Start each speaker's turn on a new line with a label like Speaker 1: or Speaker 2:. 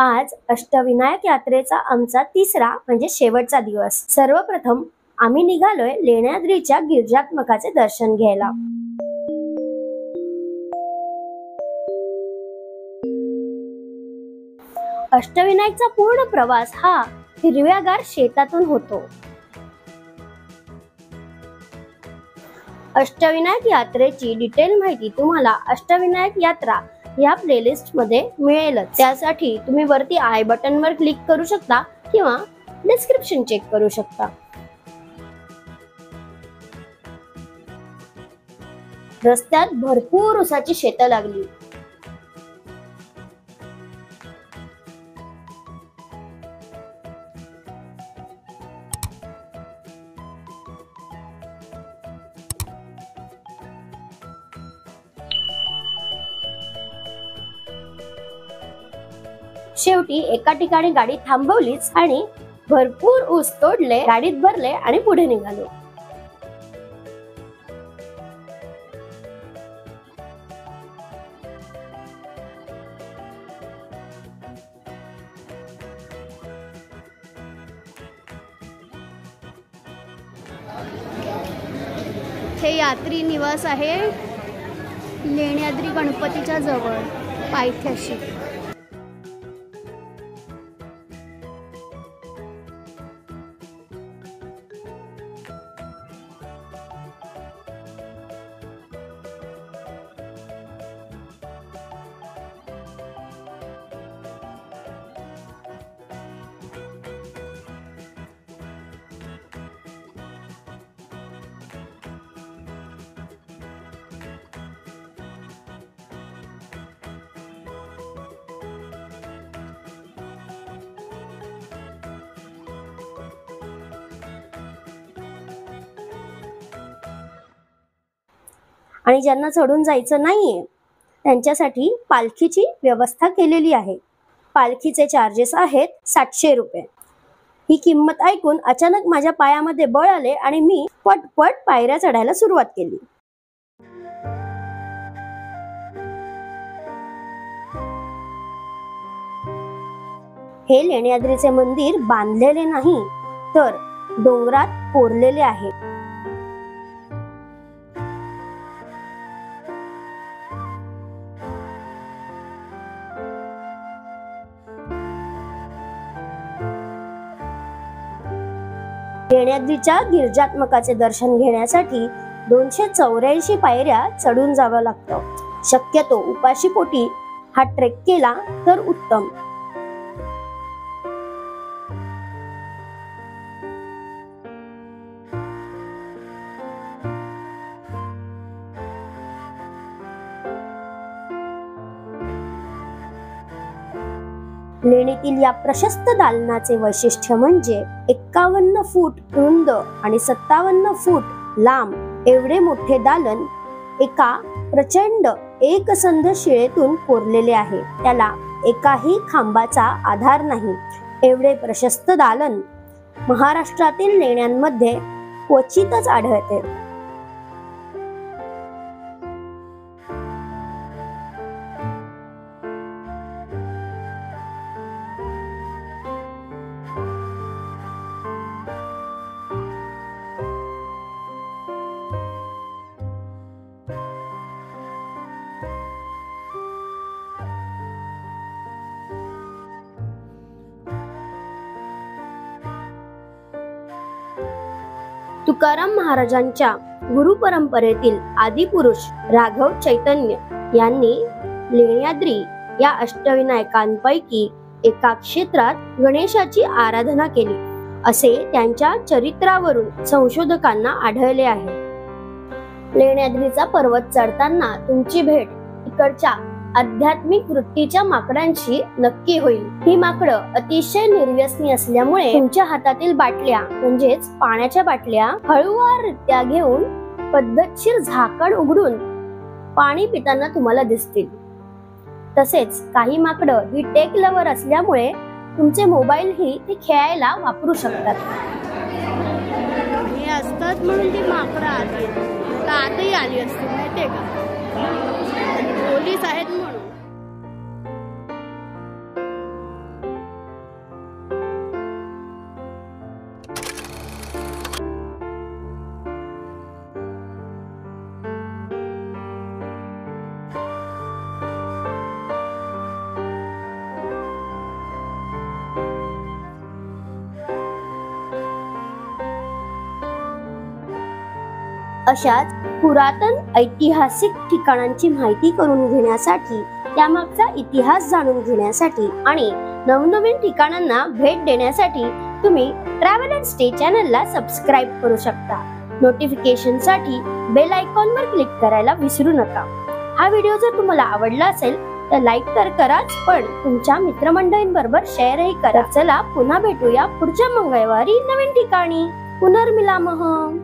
Speaker 1: आज अष्टविनायक यात्रेचा आमचा तिसरा म्हणजे शेवटचा दिवस। सर्वप्रथम आम्ही निघालोय लेण्याद्रीच्या गिरिजात्मकाचे दर्शन घ्यायला। अष्टविनायकचा पूर्ण प्रवास हा हिरव्यागार शेतातून होतो। अष्टविनायक यात्रेची डिटेल माहिती तुम्हाला अष्टविनायक यात्रा या प्लेलिस्ट मध्ये मिळेलच। त्यासाठी तुम्ही वरती आय बटन वर क्लिक करू शकता किंवा डिस्क्रिप्शन चेक करू शकता। रस्त्यात भरपूर ऊसाची शेतं लागली। शेवटी एका ठिकाणी गाडी थांबवलीच आणि भरपूर ऊस तोडले, गाडीत भरले आणि पुढे निघालो।
Speaker 2: हे यात्री निवास आहे लेण्याद्री गणपतीच्या जवळ पायथ्याशी।
Speaker 1: आणि ज्यांना चढून जायचं नाहीये त्यांच्यासाठी पालखीची व्यवस्था केलेली आहे। पालखीचे चार्जेस आहेत 700 रुपये। ही किंमत ऐकून अचानक माझ्या पायामध्ये बळ आले आणि मी पटपट पायऱ्या चढायला सुरुवात केली। हे लेण्याद्रीचे मंदिर बांधलेले नाही तर डोंगरात कोरलेले आहे। लेण्याद्रीच्या गिरिजात्मकाचे दर्शन घेण्यासाठी 284 पायऱ्या चढून जावं लागतं। शक्यतो उपाशी पोटी हा ट्रेक केला तर उत्तम। लेणीतील या प्रशस्त दालनाचे वैशिष्ट्य म्हणजे 51 फूट रुंद आणि 57 फूट लांब एवढे मोठे दालन एका प्रचंड एकसंध शिळेतून कोरलेले आहे। त्याला एकाही खांबाचा आधार नाही। एवढे प्रशस्त दालन महाराष्ट्रातील लेण्यांमध्ये क्वचितच आढळते। तुकाराम महाराजांच्या गुरु परंपरेतील आदिपुरुष राघव चैतन्य यांनी लेण्याद्री या अष्टविनायकांपैकी एका क्षेत्रात गणेशाची आराधना केली असे त्यांच्या चरित्रावरून संशोधकांना आढळले आहे। लेण्याद्रीचा पर्वत चढताना तुमची भेट इकडच्या आध्यात्मिक वृत्तीच्या माकडांशी नक्की होईल। ही माकडं अतिशय निर्व्यसनी असल्यामुळे तुमच्या हातातील बाटल्या म्हणजेच पाण्याच्या बाटल्या हळूवाररित्या घेऊन पद्धतशीर झाकण उघडून पाणी पिताना तुम्हाला दिसतील। तसेच काही माकडं ही टेक लवर असल्यामुळे तुमचे मोबाईल ही ते खेळायला वापरू शकतात।
Speaker 2: हे असतात म्हणून ती माकडं आतही आली असते माहितीये का? पोलीस आहेत म्हणून।
Speaker 1: अशाच पुरातन ऐतिहासिक ठिकाणांची माहिती करून घेण्यासाठी, त्यामागचा इतिहास जाणून घेण्यासाठी आणि नवनवीन ठिकाणांना भेट देण्यासाठी तुम्ही ट्रॅव्हल अँड स्टे चॅनलला सबस्क्राईब करू शकता. नोटिफिकेशन साठी बेल आयकॉनवर क्लिक करायला विसरू नका. हा व्हिडिओ जर तुम्हाला आवडला असेल तर लाईक तर कराच, पण तुमच्या मित्रमंडळींबरोबर शेअरही करा. चला पुन्हा भेटूया पुढच्या मंगळवारी नवीन ठिकाणी. पुनर्मिलामः.